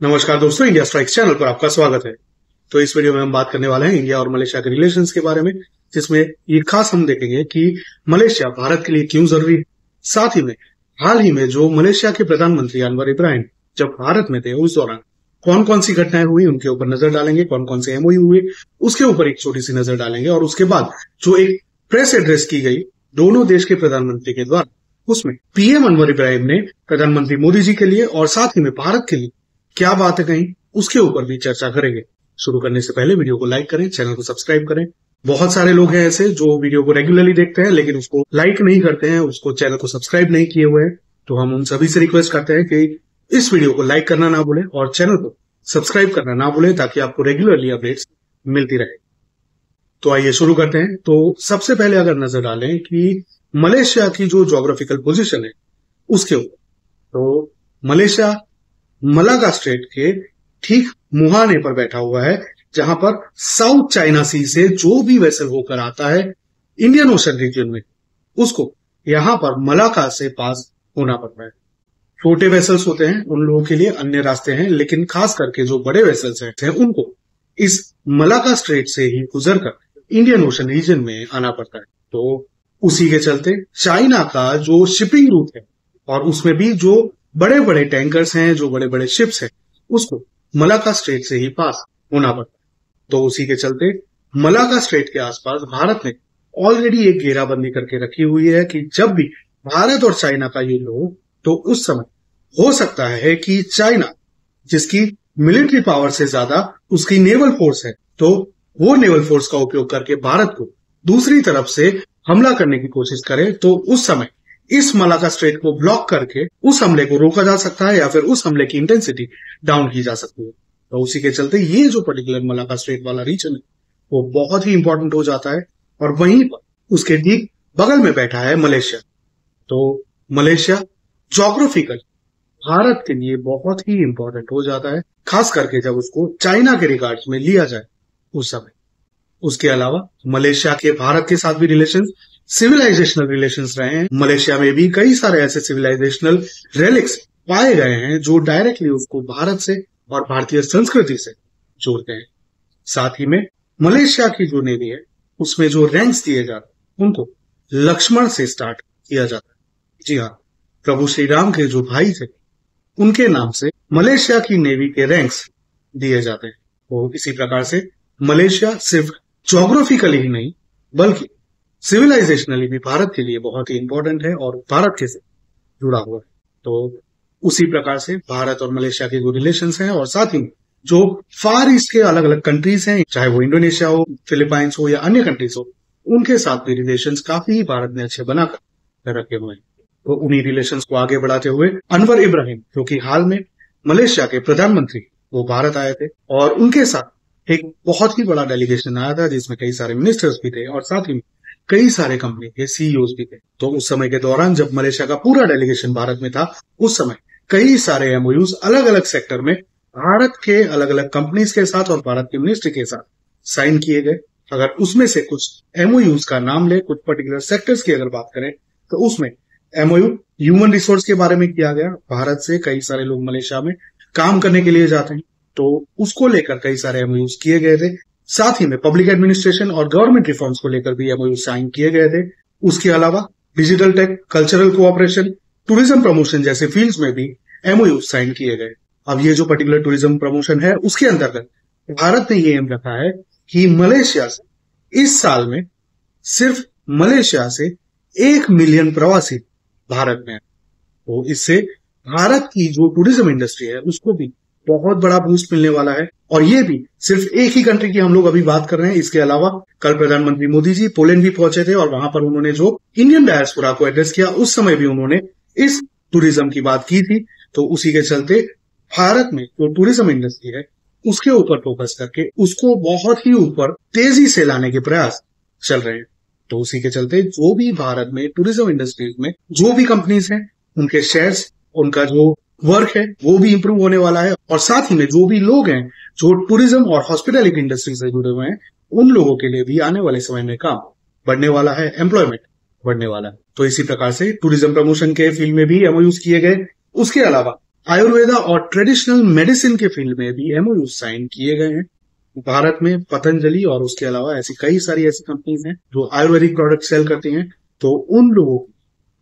नमस्कार दोस्तों, India strikes channel पर आपका स्वागत है। तो इस वीडियो में हम बात करने वाले हैं इंडिया और मलेशिया के रिलेशंस के बारे में, जिसमें ये खास हम देखेंगे कि मलेशिया भारत के लिए क्यों जरूरी है। साथ ही में हाल ही में जो मलेशिया के प्रधानमंत्री अनवर इब्राहिम जब भारत में थे उस दौरान कौन कौन सी घटनाएं हुई उनके ऊपर नजर डालेंगे, कौन कौन से एमओयू हुए उसके ऊपर एक छोटी सी नजर डालेंगे, और उसके बाद जो एक प्रेस एड्रेस की गई दोनों देश के प्रधानमंत्री के द्वारा, उसमें पीएम अनवर इब्राहिम ने प्रधानमंत्री मोदी जी के लिए और साथ ही में भारत के लिए क्या बातें कही उसके ऊपर भी चर्चा करेंगे। शुरू करने से पहले वीडियो को लाइक करें, चैनल को सब्सक्राइब करें। बहुत सारे लोग हैं ऐसे जो वीडियो को रेगुलरली देखते हैं लेकिन उसको लाइक नहीं करते हैं, उसको चैनल को सब्सक्राइब नहीं किए हुए हैं। तो हम उन सभी से रिक्वेस्ट करते हैं कि इस वीडियो को लाइक करना ना भूलें और चैनल को सब्सक्राइब करना ना भूलें, ताकि आपको रेगुलरली अपडेट्स मिलती रहे। तो आइए शुरू करते हैं। तो सबसे पहले अगर नजर डालें कि मलेशिया की जो ज्योग्राफिकल पोजीशन है उसके ऊपर, तो मलेशिया मलागा स्ट्रेट के ठीक मुहाने पर बैठा हुआ है, जहां पर साउथ चाइना सी से जो भी वेसल होकर आता है इंडियन ओशन रीजन में, उसको यहां पर मलाका से पास होना पड़ता है। छोटे वेसल्स होते हैं उन लोगों के लिए अन्य रास्ते हैं, लेकिन खास करके जो बड़े वेसल्स हैं उनको इस मलाका स्ट्रेट से ही गुजरकर इंडियन ओशन रीजन में आना पड़ता है। तो उसी के चलते चाइना का जो शिपिंग रूट है और उसमें भी जो बड़े बड़े टैंकर्स हैं, जो बड़े बड़े शिप्स हैं, उसको मलाका स्ट्रेट से ही पास होना पड़ता है। तो उसी के चलते मलाका स्ट्रेट के आसपास भारत ने ऑलरेडी एक घेराबंदी करके रखी हुई है कि जब भी भारत और चाइना का युद्ध हो तो उस समय हो सकता है कि चाइना, जिसकी मिलिट्री पावर से ज्यादा उसकी नेवल फोर्स है, तो वो नेवल फोर्स का उपयोग करके भारत को दूसरी तरफ से हमला करने की कोशिश करे। तो उस समय इस मलाका स्ट्रेट को ब्लॉक करके उस हमले को रोका जा सकता है या फिर उस हमले की इंटेंसिटी डाउन की जा सकती है। तो उसी के चलते ये जो पर्टिकुलर मलाका स्ट्रेट वाला रीजन है वो बहुत ही इंपॉर्टेंट हो जाता है, और वहीं पर उसके ठीक बगल में बैठा है मलेशिया। तो मलेशिया ज्योग्राफिकल भारत के लिए बहुत ही इंपॉर्टेंट हो जाता है, खास करके जब उसको चाइना के रिगार्ड्स में लिया जाए उस समय। उसके अलावा मलेशिया के भारत के साथ भी रिलेशंस सिविलाइजेशनल रिलेशंस रहे हैं। मलेशिया में भी कई सारे ऐसे सिविलाइजेशनल रेलिक्स पाए गए हैं जो डायरेक्टली उसको भारत से और भारतीय संस्कृति से जोड़ते हैं। साथ ही में मलेशिया की जो नेवी है उसमें जो रैंक्स दिए जाते हैं उनको लक्ष्मण से स्टार्ट किया जाता है। जी हाँ, प्रभु श्री राम के जो भाई थे उनके नाम से मलेशिया की नेवी के रैंक्स दिए जाते हैं। तो इसी प्रकार से मलेशिया सिर्फ ज्योग्राफिकली ही नहीं बल्कि सिविलाइजेशनली भी भारत के लिए बहुत ही इंपॉर्टेंट है और भारत के से जुड़ा हुआ है। तो उसी प्रकार से भारत और मलेशिया के जो रिलेशंस हैं और साथ ही जो फार ईस्ट के अलग अलग कंट्रीज हैं, चाहे वो इंडोनेशिया हो, फिलीपाइंस हो या अन्य कंट्रीज हो, उनके साथ भी रिलेशंस काफी भारत ने अच्छे बनाकर रखे हुए हैं। तो उन्हीं रिलेशंस को आगे बढ़ाते हुए अनवर इब्राहिम, जो कि हाल में मलेशिया के प्रधानमंत्री, वो भारत आए थे और उनके साथ एक बहुत ही बड़ा डेलीगेशन आया था जिसमें कई सारे मिनिस्टर्स भी थे और साथ ही कई सारे कंपनी के सीईओज भी थे। तो उस समय के दौरान जब मलेशिया का पूरा डेलीगेशन भारत में था, उस समय कई सारे एमओयूज अलग अलग सेक्टर में भारत के अलग अलग कंपनीज के साथ और भारत की मिनिस्ट्री के साथ साइन किए गए। अगर उसमें से कुछ एमओयूज का नाम ले, कुछ पर्टिकुलर सेक्टर्स की अगर बात करें, तो उसमें एमओयू ह्यूमन रिसोर्स के बारे में किया गया। भारत से कई सारे लोग मलेशिया में काम करने के लिए जाते हैं, तो उसको लेकर कई सारे एमओयूज किए गए थे। साथ ही में पब्लिक एडमिनिस्ट्रेशन और गवर्नमेंट रिफॉर्म्स को लेकर भी एमओयू साइन किए गए थे। उसके अलावा digital tech, cultural cooperation, tourism promotion जैसे फील्ड्स में भी एमओयू साइन किए गए। अब ये जो पर्टिकुलर टूरिज्म प्रमोशन है उसके अंतर्गत भारत ने ये एम रखा है कि मलेशिया से इस साल में सिर्फ मलेशिया से 1 मिलियन प्रवासी भारत में है। तो इससे भारत की जो टूरिज्म इंडस्ट्री है उसको भी बहुत बड़ा बूस्ट मिलने वाला है। और ये भी सिर्फ एक ही कंट्री की हम लोग अभी बात कर रहे हैं। इसके अलावा कल प्रधानमंत्री मोदी जी पोलैंड भी पहुंचे थे और वहां पर उन्होंने जो इंडियन डायस्पोरा को एड्रेस किया उस समय भी उन्होंने इस टूरिज्म की बात की थी। तो उसी के चलते भारत में जो टूरिज्म इंडस्ट्री है उसके ऊपर फोकस करके उसको बहुत ही ऊपर तेजी से लाने के प्रयास चल रहे हैं। तो उसी के चलते जो भी भारत में टूरिज्म इंडस्ट्रीज में जो भी कंपनीज हैं उनके शेयर्स, उनका जो वर्क है वो भी इंप्रूव होने वाला है। और साथ ही में जो भी लोग हैं जो टूरिज्म और हॉस्पिटैलिटी इंडस्ट्री से जुड़े हुए हैं उन लोगों के लिए भी आने वाले समय में काम बढ़ने वाला है, एम्प्लॉयमेंट बढ़ने वाला है। तो इसी प्रकार से टूरिज्म प्रमोशन के फील्ड में भी एमओयूज किए गए। उसके अलावा आयुर्वेदा और ट्रेडिशनल मेडिसिन के फील्ड में भी एमओयू साइन किए गए हैं। भारत में पतंजलि और उसके अलावा ऐसी कई सारी ऐसी कंपनीज हैं जो आयुर्वेदिक प्रोडक्ट सेल करती हैं। तो उन लोगों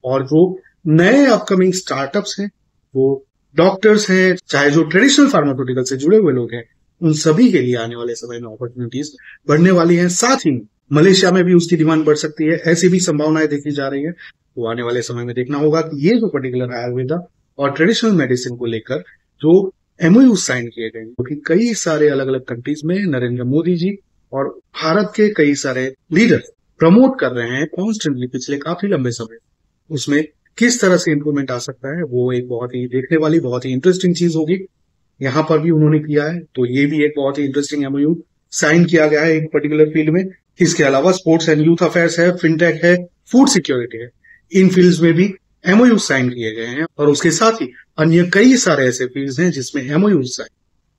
और जो नए अपकमिंग स्टार्टअप्स हैं, जो डॉक्टर्स हैं, चाहे जो ट्रेडिशनल फार्मास्यूटिकल से जुड़े हुए लोग हैं, उन सभी के लिए आने वाले समय में अपॉर्चुनिटीज बढ़ने वाली हैं। साथ ही मलेशिया में भी उसकी डिमांड बढ़ सकती है, ऐसी भी संभावनाएं देखी जा रही है। तो आने वाले समय में देखना होगा कि ये जो पर्टिकुलर आयुर्वेदा और ट्रेडिशनल मेडिसिन को लेकर जो एमओयू साइन किए गए, क्योंकि कई सारे अलग अलग कंट्रीज में नरेंद्र मोदी जी और भारत के कई सारे लीडर प्रमोट कर रहे हैं कॉन्स्टेंटली पिछले काफी लंबे समय। उसमें किस तरह से इंप्रूवमेंट आ सकता है वो एक बहुत ही देखने वाली, बहुत ही इंटरेस्टिंग चीज होगी। यहाँ पर भी उन्होंने किया है, तो ये भी एक बहुत ही इंटरेस्टिंग एमओयू साइन किया गया है एक पर्टिकुलर फील्ड में। इसके अलावा स्पोर्ट्स एंड यूथ अफेयर्स है, फिनटेक है, फूड सिक्योरिटी है, इन फील्ड्स में भी एमओयू साइन किए गए हैं। और उसके साथ ही अन्य कई सारे ऐसे फील्ड्स हैं जिसमें एमओयू साइन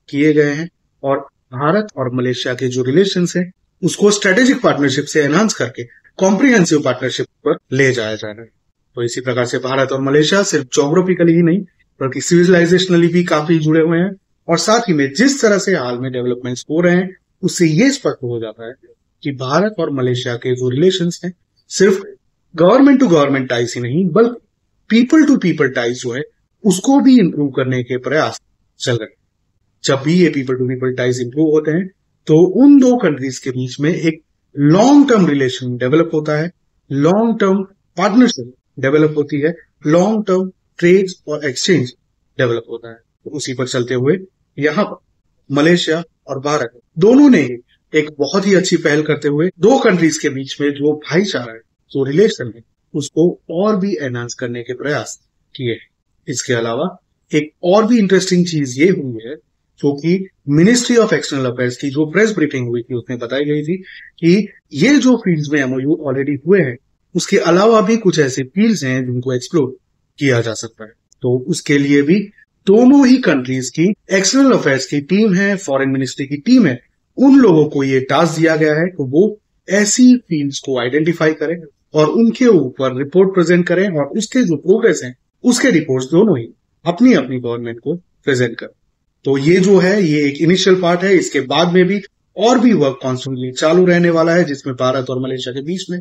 किए गए हैं। और भारत और मलेशिया के जो रिलेशंस हैं उसको स्ट्रेटेजिक पार्टनरशिप से एनहांस करके कॉम्प्रिहेंसिव पार्टनरशिप पर ले जाया जा रहा है। तो इसी प्रकार से भारत और मलेशिया सिर्फ ज्योग्राफिकली ही नहीं बल्कि सिविलाइजेशनली भी काफी जुड़े हुए हैं। और साथ ही में जिस तरह से हाल में डेवलपमेंट्स हो रहे हैं उससे ये स्पष्ट हो जाता है कि भारत और मलेशिया के जो रिलेशंस हैं सिर्फ गवर्नमेंट टू गवर्नमेंट टाइज ही नहीं बल्कि पीपल टू पीपल टाइज जो है उसको भी इंप्रूव करने के प्रयास चल रहे हैं। जब भी ये people to people ties improve होते हैं तो उन दो कंट्रीज के बीच में एक लॉन्ग टर्म रिलेशन डेवलप होता है, लॉन्ग टर्म पार्टनरशिप डेवलप होती है, लॉन्ग टर्म ट्रेड और एक्सचेंज डेवलप होता है। तो उसी पर चलते हुए यहाँ पर मलेशिया और भारत दोनों ने एक बहुत ही अच्छी पहल करते हुए दो कंट्रीज के बीच में जो भाईचारा है, जो रिलेशन है, उसको और भी एनहांस करने के प्रयास किए हैं। इसके अलावा एक और भी इंटरेस्टिंग चीज ये हुई है जो कि मिनिस्ट्री ऑफ एक्सटर्नल अफेयर्स की जो प्रेस ब्रीफिंग हुई थी उसमें बताई गई थी कि ये जो फील्ड्स में एमओयू ऑलरेडी हुए हैं उसके अलावा भी कुछ ऐसे फील्ड्स हैं जिनको एक्सप्लोर किया जा सकता है। तो उसके लिए भी दोनों ही कंट्रीज की एक्सटर्नल अफेयर्स की टीम है, फॉरेन मिनिस्ट्री की टीम है, उन लोगों को ये टास्क दिया गया है कि वो ऐसी फील्ड्स को आइडेंटिफाई करें और उनके ऊपर रिपोर्ट प्रेजेंट करें और उसके जो प्रोग्रेस है उसके रिपोर्ट्स दोनों ही अपनी अपनी गवर्नमेंट को प्रेजेंट करें। तो ये जो है ये एक इनिशियल पार्ट है। इसके बाद में भी और भी वर्क कॉन्स्टेंटली चालू रहने वाला है जिसमें भारत और मलेशिया के बीच में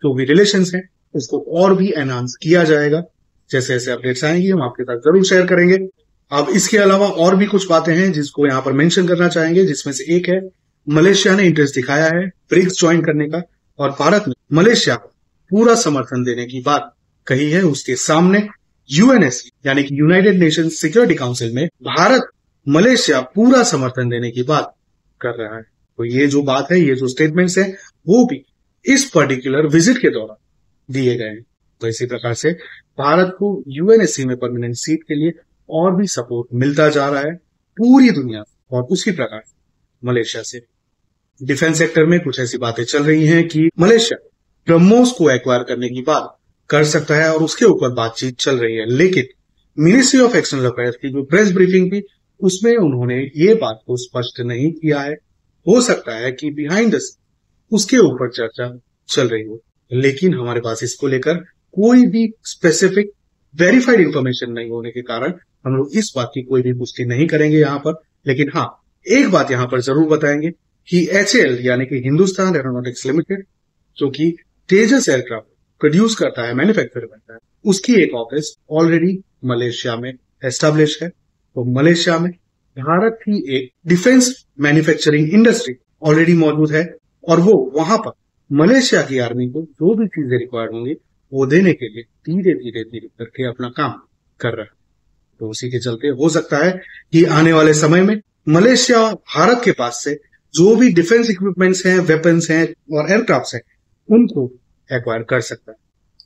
जो भी रिलेशंस हैं उसको और भी एनहांस किया जाएगा। जैसे जैसे अपडेट्स आएंगी हम आपके साथ जरूर शेयर करेंगे। अब इसके अलावा और भी कुछ बातें हैं जिसको यहाँ पर मेंशन करना चाहेंगे, जिसमें से एक है मलेशिया ने इंटरेस्ट दिखाया है ब्रिक्स ज्वाइन करने का और भारत ने मलेशिया को पूरा समर्थन देने की बात कही है। उसके सामने यूएनएससी यानी कि यूनाइटेड नेशन सिक्योरिटी काउंसिल में भारत मलेशिया पूरा समर्थन देने की बात कर रहा है। तो ये जो बात है, ये जो स्टेटमेंट्स है वो भी इस पर्टिकुलर विजिट के दौरान दिए गए हैं। तो इसी प्रकार से भारत को यूएनएससी में परमानेंट सीट के लिए और भी सपोर्ट मिलता जा रहा है पूरी दुनिया। और उसी प्रकार मलेशिया से डिफेंस सेक्टर में कुछ ऐसी बातें चल रही हैं कि मलेशिया ब्रह्मोस को एक्वायर करने की बात कर सकता है और उसके ऊपर बातचीत चल रही है। लेकिन मिनिस्ट्री ऑफ एक्सटर्नल अफेयर्स की जो प्रेस ब्रीफिंग थी उसमें उन्होंने ये बात को स्पष्ट नहीं किया है। हो सकता है कि बिहाइंड द सीन उसके ऊपर चर्चा चल रही हो, लेकिन हमारे पास इसको लेकर कोई भी स्पेसिफिक वेरीफाइड इंफॉर्मेशन नहीं होने के कारण हम लोग इस बात की कोई भी पुष्टि नहीं करेंगे यहाँ पर। लेकिन हाँ, एक बात यहाँ पर जरूर बताएंगे कि एचएएल यानी कि हिंदुस्तान एरोनॉटिक्स लिमिटेड जो कि तेजस एयरक्राफ्ट प्रोड्यूस करता है, मैन्युफैक्चर करता है, उसकी एक ऑफिस ऑलरेडी मलेशिया में एस्टेब्लिश है। तो मलेशिया में भारत की एक डिफेंस मैन्युफैक्चरिंग इंडस्ट्री ऑलरेडी मौजूद है और वो वहां पर मलेशिया की आर्मी को जो भी चीजें रिक्वायर्ड होंगी वो देने के लिए धीरे धीरे धीरे करके अपना काम कर रहा है। तो उसी के चलते हो सकता है कि आने वाले समय में मलेशिया भारत के पास से जो भी डिफेंस इक्विपमेंट्स हैं, वेपन्स हैं और एयरक्राफ्ट हैं उनको एक्वायर कर सकता है।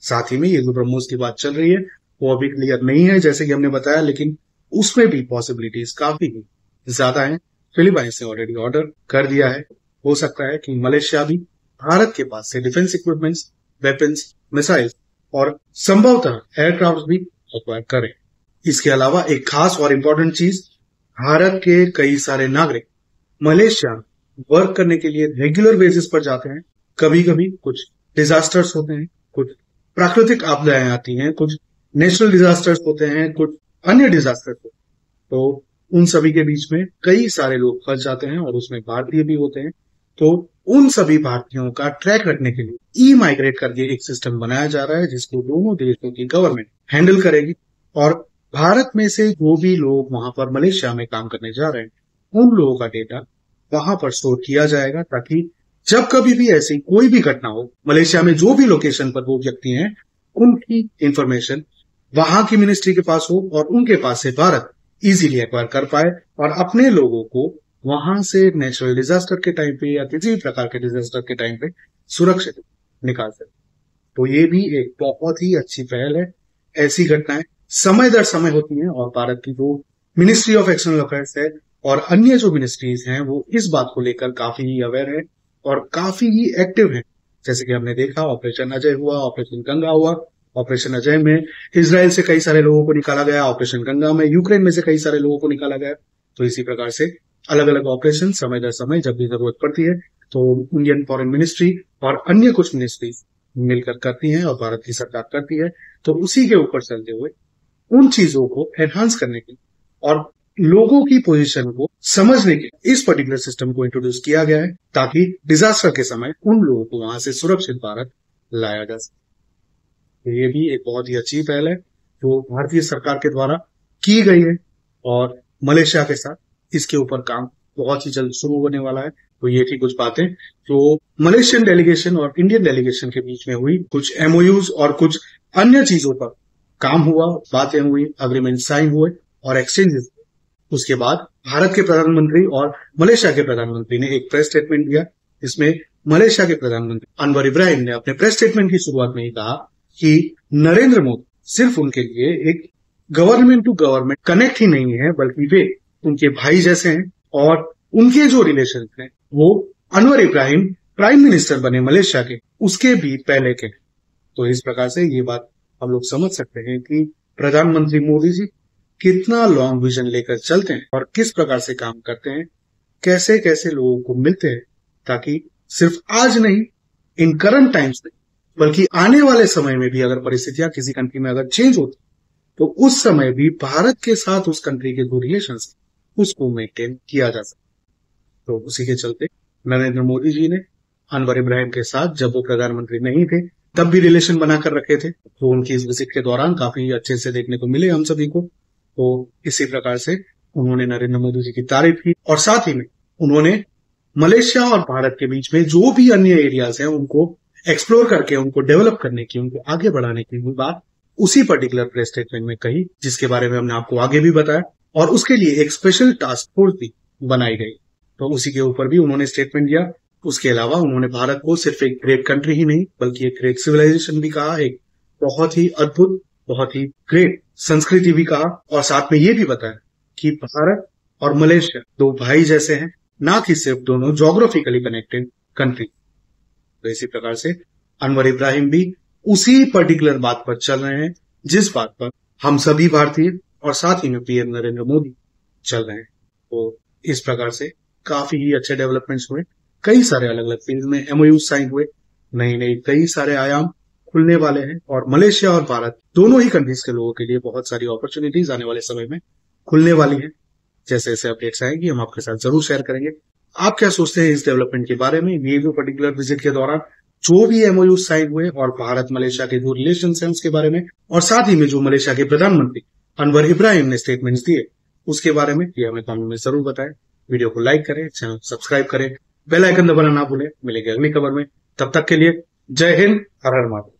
साथ ही में ये जो ब्रह्मोस की बात चल रही है वो अभी क्लियर नहीं है जैसे कि हमने बताया, लेकिन उसमें भी पॉसिबिलिटीज काफी ज्यादा हैं। फिलीपाइंस ने ऑलरेडी ऑर्डर कर दिया है। हो सकता है कि मलेशिया भी भारत के पास से डिफेंस इक्विपमेंट्स, वेपन्स, मिसाइल्स और संभवतः एयरक्राफ्ट भी एक्वायर करे। इसके अलावा एक खास और इम्पोर्टेंट चीज, भारत के कई सारे नागरिक मलेशिया वर्क करने के लिए रेगुलर बेसिस पर जाते हैं। कभी कभी कुछ डिजास्टर्स होते हैं, कुछ प्राकृतिक आपदाएं आती हैं, कुछ नेचुरल डिजास्टर्स होते हैं, कुछ अन्य डिजास्टर को, तो उन सभी के बीच में कई सारे लोग फंस जाते हैं और उसमें भारतीय भी होते हैं। तो उन सभी भारतीयों का ट्रैक रखने के लिए ई माइग्रेट करके एक सिस्टम बनाया जा रहा है जिसको दोनों देशों की गवर्नमेंट हैंडल करेगी। और भारत में से जो भी लोग वहां पर मलेशिया में काम करने जा रहे हैं उन लोगों का डेटा वहां पर स्टोर किया जाएगा, ताकि जब कभी भी ऐसी कोई भी घटना हो मलेशिया में जो भी लोकेशन पर वो व्यक्ति हैं उनकी इंफॉर्मेशन वहां की मिनिस्ट्री के पास हो और उनके पास से भारत इजीली एक्वायर कर पाए और अपने लोगों को वहां से नेचुरल डिजास्टर के टाइम पे या किसी भी प्रकार के डिजास्टर के टाइम पे सुरक्षित निकाल सके। तो ये भी एक बहुत ही अच्छी पहल है। ऐसी घटनाएं समय दर समय होती हैं और भारत की जो मिनिस्ट्री ऑफ एक्सटर्नल अफेयर्स है और अन्य जो मिनिस्ट्रीज हैं वो इस बात को लेकर काफी ही अवेयर है और काफी ही एक्टिव है। जैसे कि हमने देखा ऑपरेशन अजय हुआ, ऑपरेशन गंगा हुआ। ऑपरेशन अजय में इजराइल से कई सारे लोगों को निकाला गया, ऑपरेशन गंगा में यूक्रेन में से कई सारे लोगों को निकाला गया। तो इसी प्रकार से अलग अलग ऑपरेशन समय दर समय जब भी जरूरत पड़ती है तो इंडियन फॉरेन मिनिस्ट्री और अन्य कुछ मिनिस्ट्रीज मिलकर करती हैं और भारत की सरकार करती है। तो उसी के ऊपर चलते हुए उन चीजों को एनहांस करने के और लोगों की पोजीशन को समझने के इस पर्टिकुलर सिस्टम को इंट्रोड्यूस किया गया है, ताकि डिजास्टर के समय उन लोगों को वहां से सुरक्षित भारत लाया जा सके। तो ये भी एक बहुत ही अच्छी पहल है जो भारतीय सरकार के द्वारा की गई है और मलेशिया के साथ इसके ऊपर काम बहुत ही जल्द शुरू होने वाला है। तो ये थी कुछ बातें जो मलेशियन डेलीगेशन और इंडियन डेलीगेशन के बीच में हुई, कुछ एमओयूज और कुछ अन्य चीजों पर काम हुआ, बातें हुई, अग्रीमेंट साइन हुए और एक्सचेंजेस। उसके बाद भारत के प्रधानमंत्री और मलेशिया के प्रधानमंत्री ने एक प्रेस स्टेटमेंट दिया। इसमें मलेशिया के प्रधानमंत्री अनवर इब्राहिम ने अपने प्रेस स्टेटमेंट की शुरुआत में ही कहा कि नरेंद्र मोदी सिर्फ उनके लिए एक गवर्नमेंट टू गवर्नमेंट कनेक्ट ही नहीं है, बल्कि वे उनके भाई जैसे हैं और उनके जो रिलेशन हैं वो अनवर इब्राहिम प्राइम मिनिस्टर बने मलेशिया के उसके भी पहले के। तो इस प्रकार से ये बात हम लोग समझ सकते हैं कि प्रधानमंत्री मोदी जी कितना लॉन्ग विजन लेकर चलते हैं और किस प्रकार से काम करते हैं, कैसे कैसे लोगों को मिलते हैं, ताकि सिर्फ आज नहीं इन करंट टाइम्स में बल्कि आने वाले समय में भी अगर परिस्थितियां किसी कंट्री में अगर चेंज होती तो उस समय भी भारत के साथ उस कंट्री के जो रिलेशन उसको मेंटेन किया जा सके। तो उसी के चलते नरेंद्र मोदी जी ने अनवर इब्राहिम के साथ जब वो प्रधानमंत्री नहीं थे तब भी रिलेशन बनाकर रखे थे। तो उनकी इस विजिट के दौरान काफी अच्छे से देखने को मिले हम सभी को। तो इसी प्रकार से उन्होंने नरेंद्र मोदी जी की तारीफ की और साथ ही में उन्होंने मलेशिया और भारत के बीच में जो भी अन्य एरियाज हैं उनको एक्सप्लोर करके उनको डेवलप करने की, उनको आगे बढ़ाने की बात उसी पर्टिकुलर प्रेस स्टेटमेंट में कही, जिसके बारे में हमने आपको आगे भी बताया और उसके लिए एक स्पेशल टास्क फोर्स भी बनाई गई। तो उसी के ऊपर भी उन्होंने स्टेटमेंट दिया। उसके अलावा उन्होंने भारत को सिर्फ एक ग्रेट कंट्री ही नहीं बल्कि एक ग्रेट सिविलाइजेशन भी कहा, एक बहुत ही अद्भुत, बहुत ही ग्रेट संस्कृति भी कहा और साथ में ये भी बताया कि भारत और मलेशिया दो भाई जैसे हैं, ना कि सिर्फ दोनों ज्योग्राफिकली कनेक्टेड कंट्री। तो इसी प्रकार से अनवर इब्राहिम भी उसी पर्टिकुलर बात पर चल रहे हैं जिस बात पर हम सभी भारतीय और साथ ही में पीएम नरेंद्र मोदी चल रहे हैं। तो इस प्रकार से काफी ही अच्छे डेवलपमेंट्स हुए, कई सारे अलग अलग फील्ड में एमओयू साइन हुए, नई नई कई सारे आयाम खुलने वाले हैं और मलेशिया और भारत दोनों ही कंट्रीज के लोगों के लिए बहुत सारी अपॉर्चुनिटीज आने वाले समय में खुलने वाली हैं। जैसे जैसे अपडेट्स आएंगी हम आपके साथ जरूर शेयर करेंगे। आप क्या सोचते हैं इस डेवलपमेंट के बारे में? ये जो पर्टिकुलर विजिट के दौरान जो भी एमओयू साइन हुए और भारत मलेशिया के जो रिलेशन है उसके बारे में और साथ ही में जो मलेशिया के प्रधानमंत्री अनवर इब्राहिम ने स्टेटमेंट्स दिए उसके बारे में, ये हमें कमेंट में जरूर बताएं। वीडियो को लाइक करें, चैनल को सब्सक्राइब करें, बेल आइकन दबाना ना भूलें। मिलेंगे अगली खबर में, तब तक के लिए जय हिंद, हर हर महादेव।